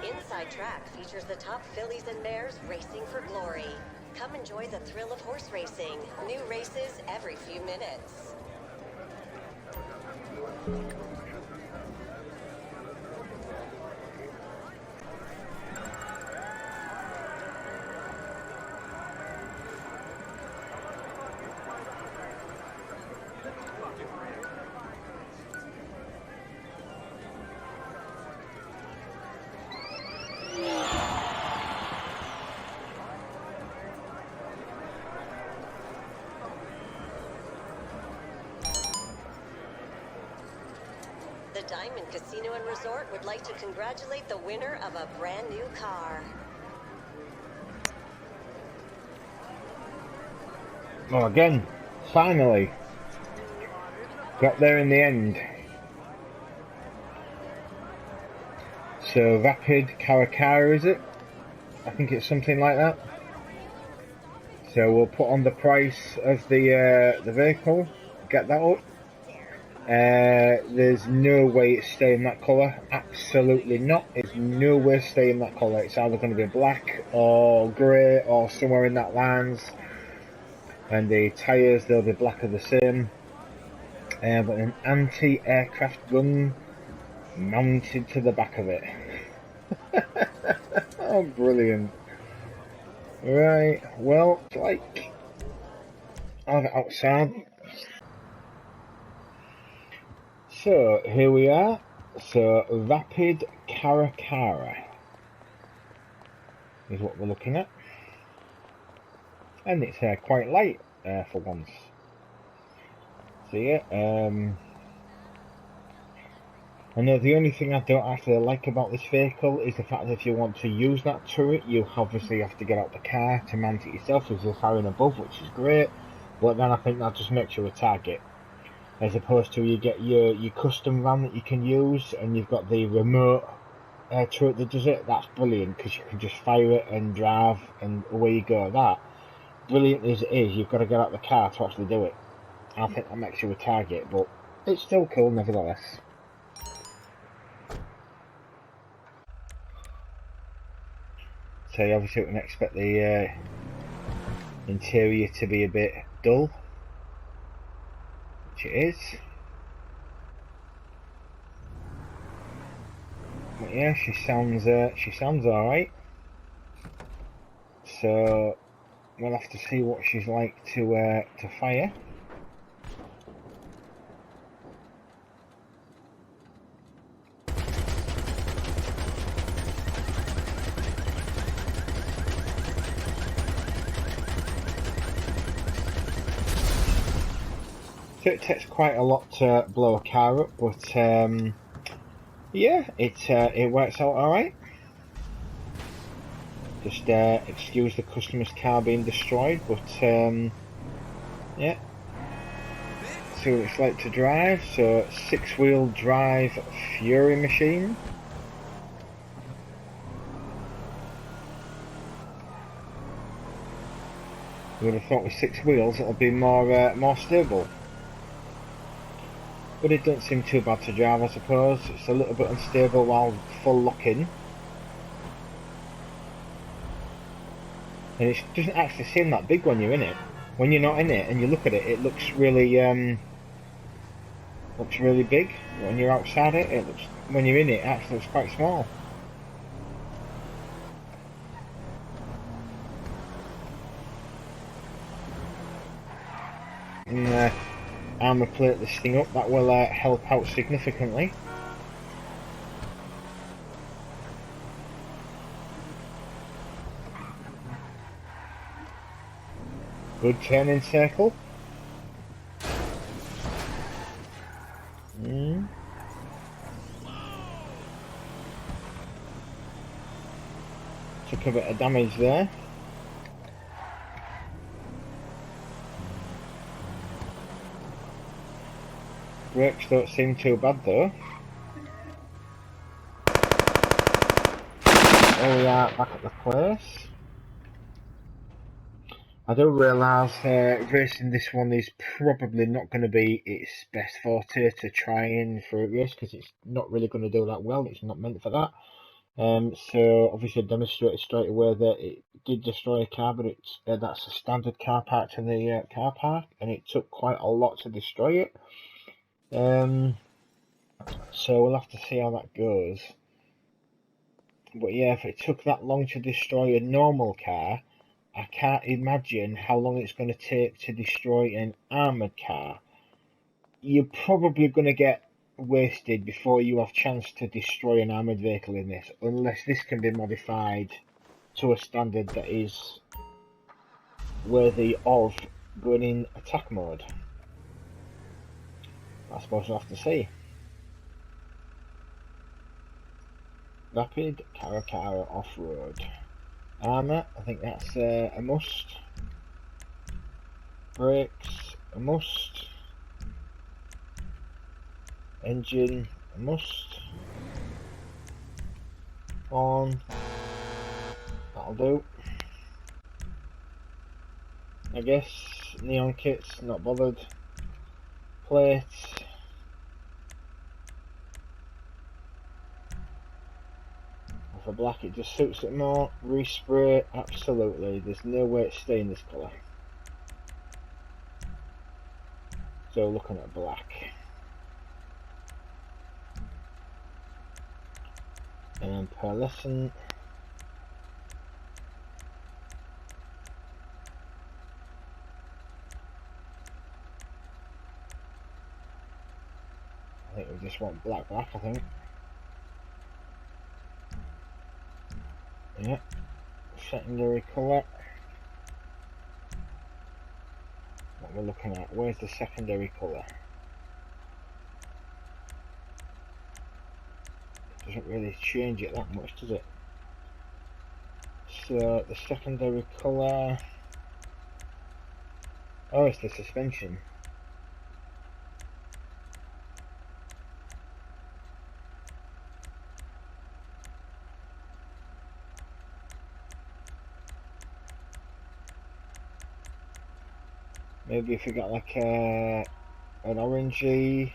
Inside Track features the top fillies and mares racing for glory. Come enjoy the thrill of horse racing. New races every few minutes. The Diamond Casino and Resort would like to congratulate the winner of a brand new car. Well, again, finally got there in the end. So Vapid Caracara, is it? I think it's something like that. So we'll put on the price of the vehicle, get that up. There's no way it's staying that colour. Absolutely not. There's no way staying that colour. It's either going to be black or grey or somewhere in that lines. And the tyres, they'll be black of the same. But an anti-aircraft gun mounted to the back of it. Oh, brilliant. Right, well, like, I'll have it outside. So, here we are. So, Vapid Caracara is what we're looking at. And it's quite light for once. So yeah, I know the only thing I don't actually like about this vehicle is the fact that if you want to use that turret, you obviously have to get out the car to mount it yourself. There's a firing above, which is great, but then I think that just makes you a target. As opposed to you get your custom van that you can use, and you've got the remote turret that does it. That's brilliant, because you can just fire it and drive, and away you go. That, brilliant as it is, you've got to get out the car to actually do it. I think that makes you a target, but it's still cool nevertheless. So you obviously can expect the interior to be a bit dull, which it is. But yeah, she sounds alright. So we'll have to see what she's like to fire. So it takes quite a lot to blow a car up, but yeah, it works out alright. Just excuse the customer's car being destroyed, but yeah. See what it's like to drive. So 6-wheel drive Fury machine. You would have thought with 6 wheels it'll be more stable. But it doesn't seem too bad to drive, I suppose. It's a little bit unstable while full locking. And it doesn't actually seem that big when you're in it. When you're not in it and you look at it, it looks really big. When you're outside it, it looks, when you're in it, it actually looks quite small. And armour plate this thing up, that will help out significantly. Good turning circle. Took a bit of damage there. Brakes don't seem too bad though. There we are, back at the place. I do realise racing this one is probably not going to be its best forte to try in for a race, because it's not really going to do that well. It's not meant for that. So obviously I demonstrated straight away that it did destroy a car, but that's a standard car park to the car park, and it took quite a lot to destroy it. So we'll have to see how that goes. But yeah, if it took that long to destroy a normal car, I can't imagine how long it's going to take to destroy an armoured car. You're probably going to get wasted before you have chance to destroy an armoured vehicle in this, unless this can be modified to a standard that is worthy of going in attack mode. I suppose we'll have to see. Vapid, Caracara off-road. Armour, I think that's a must. Brakes, a must. Engine, a must. On, that'll do. I guess. Neon kits, not bothered. Plates. For black, it just suits it more. Respray, absolutely. There's no way it's staying this colour. So looking at black. And pearlescent. I think we just want black, I think. Yeah. Secondary colour. What we're looking at. Where's the secondary colour? Doesn't really change it that much, does it? So the secondary colour. Oh, it's the suspension. Maybe if you got like an orangey.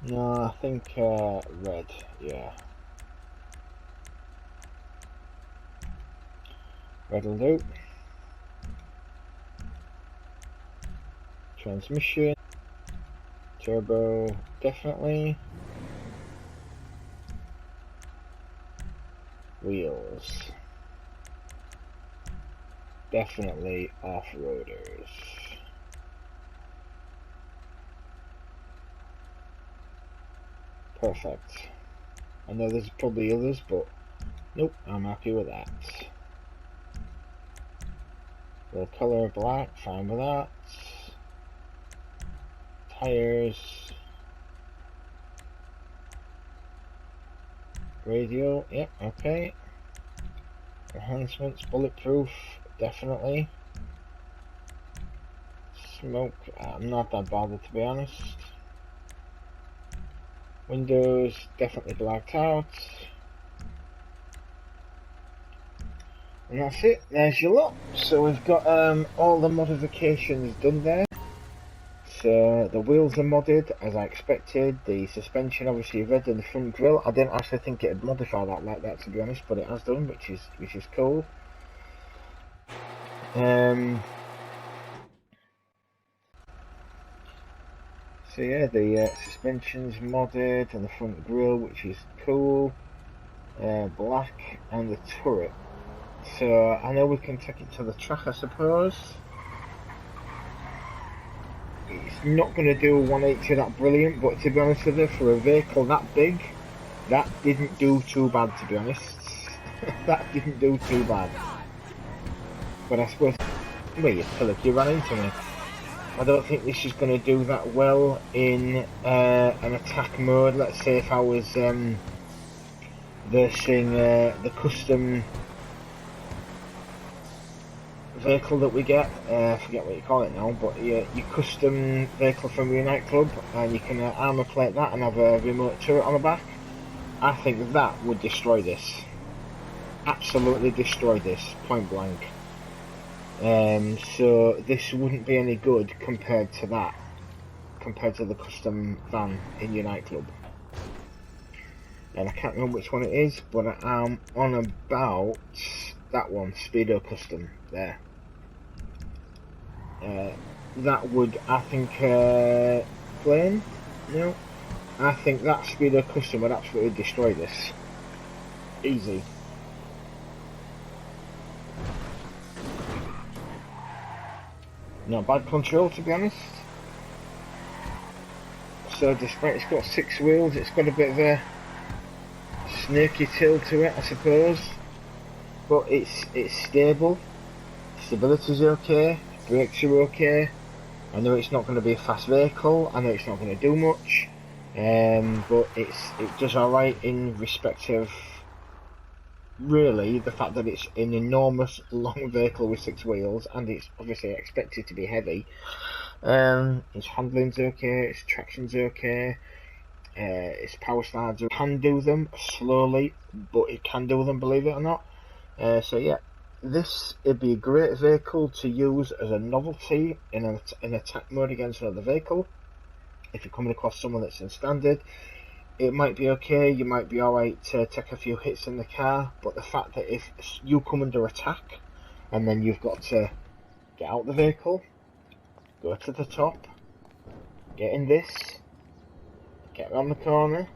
No, I think red, yeah. Red will do. Transmission. Turbo, definitely. Wheels. Definitely off-roaders. Perfect. I know there's probably others, but nope, I'm happy with that. The colour black, fine with that. Tires. Radio, yep, okay. Enhancements, bulletproof, definitely. Smoke, I'm not that bothered to be honest. Windows, definitely blacked out. And that's it, there's your lot. So we've got all the modifications done there. So the wheels are modded as I expected. The suspension obviously red in the front grille. I didn't actually think it'd modify that like that to be honest, but it has done, which is cool. So yeah, the suspension's modded and the front grille, which is cool. Black and the turret. So I know we can take it to the track, I suppose. It's not going to do a 180 that brilliant, but to be honest with you, for a vehicle that big, that didn't do too bad, to be honest. That didn't do too bad. But I suppose, well, you Philip, you ran into me. I don't think this is going to do that well in an attack mode. Let's say if I was versing the custom vehicle that we get, I forget what you call it now, but your custom vehicle from your nightclub, and you can armour plate that and have a remote turret on the back. I think that would destroy this. Absolutely destroy this, point blank. So this wouldn't be any good compared to that, compared to the custom van in your nightclub. and I can't remember which one it is, but I am on about that one, Speedo Custom, there. That would, I think, plane? No? I think that Speedo Custom would absolutely destroy this. Easy. Not bad control, to be honest. So despite it's got 6 wheels, it's got a bit of a snaky tail to it, I suppose. But it's stable. Stability's okay. Brakes are okay. I know it's not going to be a fast vehicle. I know it's not going to do much. But it does alright in respect of really the fact that it's an enormous long vehicle with 6 wheels, and it's obviously expected to be heavy. Its handling's okay, its traction's okay, its power slides can do them slowly, but it can do them, believe it or not. So yeah, this would be a great vehicle to use as a novelty in an attack mode against another vehicle. If you're coming across someone that's in standard, it might be okay, you might be alright to take a few hits in the car, but the fact that if you come under attack and then you've got to get out the vehicle, go to the top, get in this, get around the corner,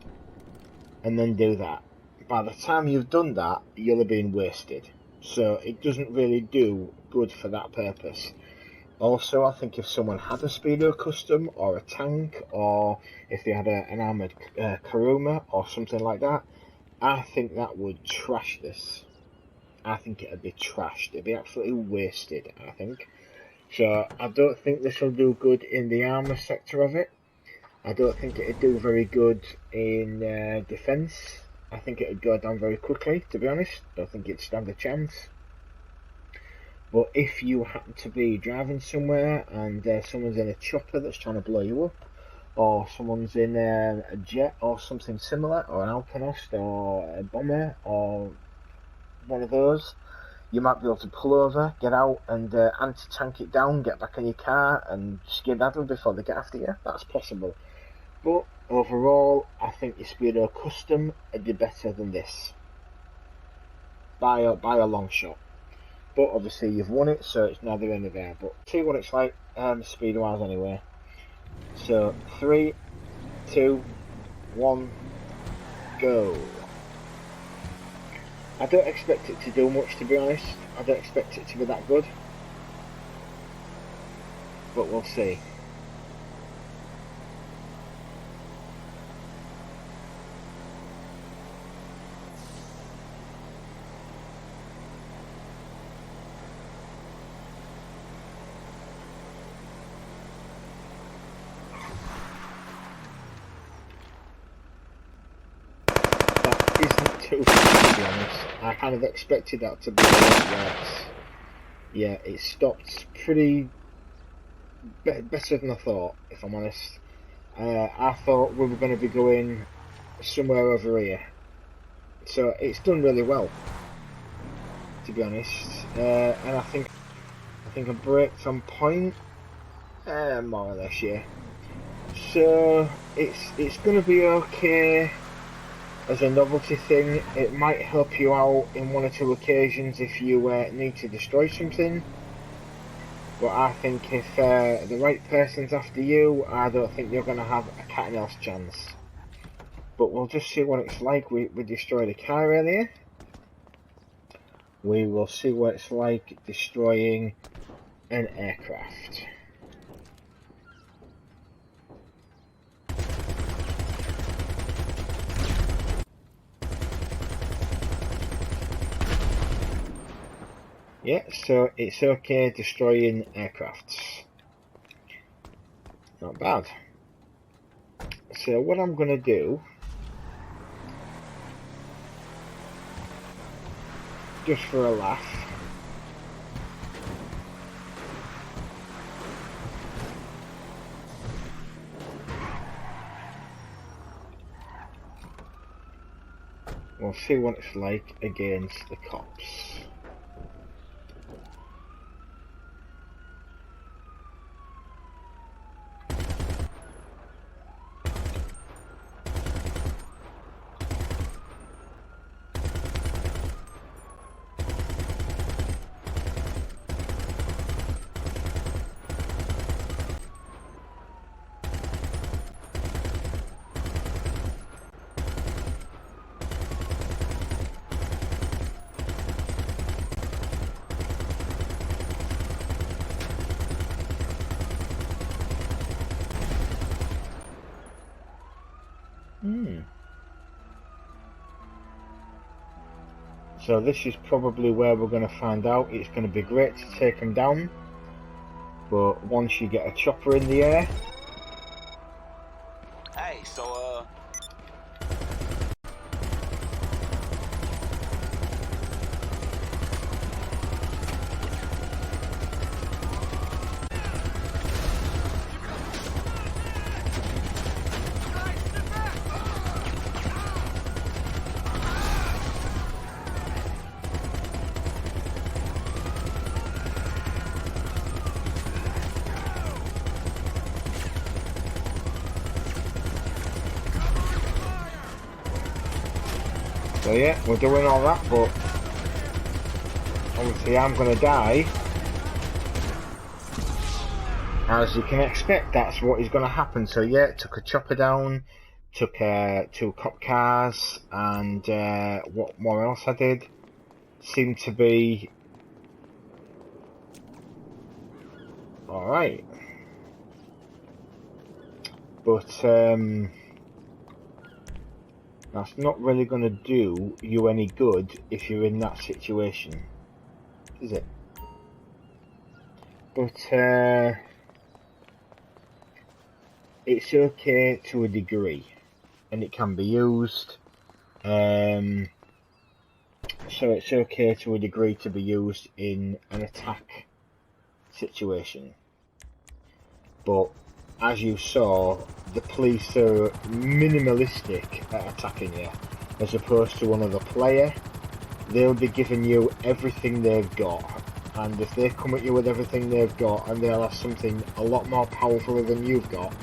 and then do that. By the time you've done that, you'll have been wasted. So it doesn't really do good for that purpose. Also, I think if someone had a Speedo Custom or a tank, or if they had an armoured Karuma or something like that, I think that would trash this. I think it'd be trashed. It'd be absolutely wasted, I think. So I don't think this will do good in the armour sector of it. I don't think it'd do very good in defence. I think it'd go down very quickly, to be honest. Don't think it'd stand a chance. But if you happen to be driving somewhere and someone's in a chopper that's trying to blow you up, or someone's in a jet or something similar, or an Alpinost or a bomber or one of those, you might be able to pull over, get out and anti-tank it down, get back in your car and skedaddle before they get after you. That's possible. But overall, I think your Speedo Custom would be better than this. By a long shot. But obviously you've won it, so it's neither here nor there. But see what it's like speed-wise anyway. So 3, 2, 1, go. I don't expect it to do much, to be honest. I don't expect it to be that good. But we'll see. Too fast, to be honest. I kind of expected that to be a lot worse. Yeah, it stopped pretty better than I thought, if I'm honest. I thought we were going to be going somewhere over here, so it's done really well, to be honest. And I think I braked on point, more or less, yeah. So it's going to be okay. As a novelty thing, it might help you out in 1 or 2 occasions if you need to destroy something. But I think if the right person's after you, I don't think you're going to have a cat and mouse chance. But we'll just see what it's like. We destroyed a car earlier. We will see what it's like destroying an aircraft. Yeah, so it's okay destroying aircrafts. Not bad. So what I'm going to do, just for a laugh, we'll see what it's like against the cops. So this is probably where we're going to find out. It's going to be great to take them down, but once you get a chopper in the air... Hey, so, So yeah, we're doing all that, but obviously I'm going to die. As you can expect, that's what is going to happen. So yeah, took a chopper down, took 2 cop cars, and what more else I did? Seemed to be alright. But that's not really going to do you any good if you're in that situation, is it? But it's okay to a degree, and it can be used. So it's okay to a degree to be used in an attack situation. But as you saw, the police are minimalistic at attacking you, as opposed to another player. They'll be giving you everything they've got, and if they come at you with everything they've got and they'll have something a lot more powerful than you've got,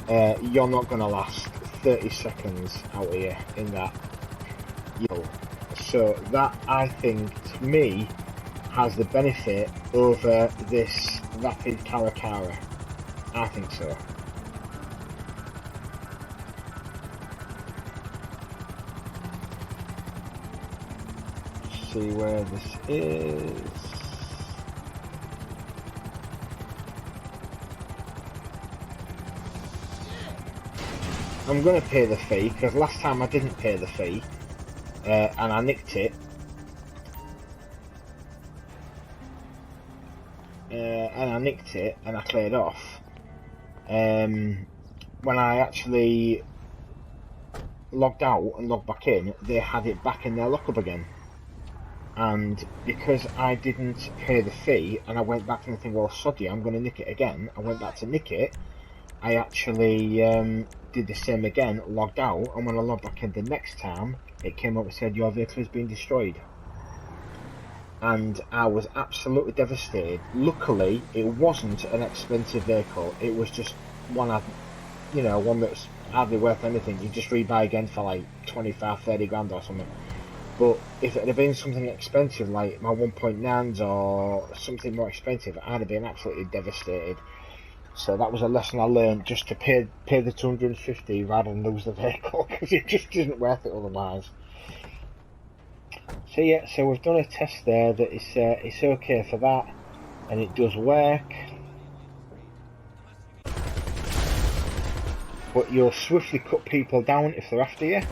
you're not going to last 30 seconds out here in that. So that, I think, to me, has the benefit over this Vapid Caracara. I think so. See where this is. I'm going to pay the fee, because last time I didn't pay the fee, and I nicked it. And I cleared off. When I actually logged out and logged back in, they had it back in their lockup again. And because I didn't pay the fee, and I went back and think, well, soddy, I'm going to nick it again. I went back to nick it. I actually did the same again, logged out, and when I logged back in the next time, it came up and said, your vehicle has been destroyed. And I was absolutely devastated. Luckily, it wasn't an expensive vehicle. It was just one that's hardly worth anything. You just rebuy again for like 25, 30 grand or something. But if it had been something expensive like my 1.9s or something more expensive, I'd have been absolutely devastated. So that was a lesson I learned, just to pay the 250 rather than lose the vehicle, because it just isn't worth it otherwise. So yeah, so we've done a test there that it's okay for that, and it does work. But you'll swiftly cut people down if they're after you.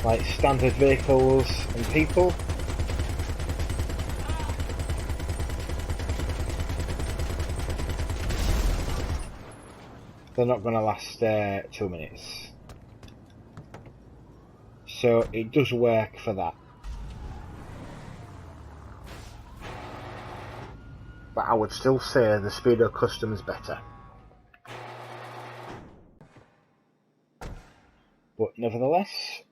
Like standard vehicles and people. They're not going to last 2 minutes. So it does work for that. But I would still say the Speedo Custom is better. But nevertheless,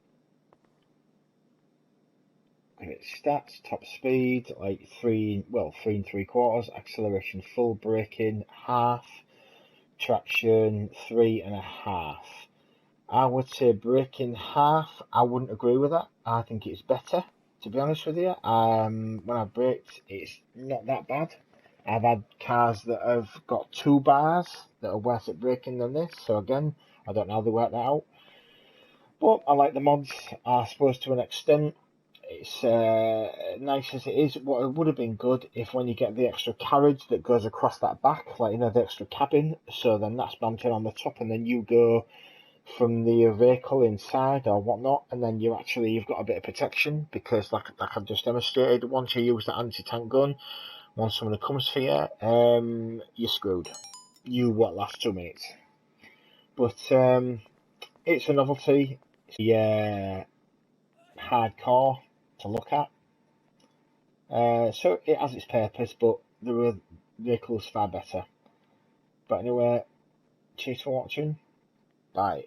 look at its stats: top speed, like 3 3¾ acceleration, full, braking, half, traction 3.5. I would say braking half. I wouldn't agree with that. I think it's better, to be honest with you. When I braked, it's not that bad. I've had cars that have got 2 bars that are worse at braking than this. So again, I don't know how they work that out. But I like the mods, I suppose, to an extent. it's nice as it is. What it would have been good if when you get the extra carriage that goes across that back, like, you know, the extra cabin, so then that's mounted on the top, and then you go from the vehicle inside or whatnot, and then you've got a bit of protection, because like I've just demonstrated, once you use the anti-tank gun, once someone comes for you, you're screwed. You won't last 2 minutes. But it's a novelty. It's hardcore to look at. So it has its purpose, but there are vehicles far better. But anyway, cheers for watching. Bye.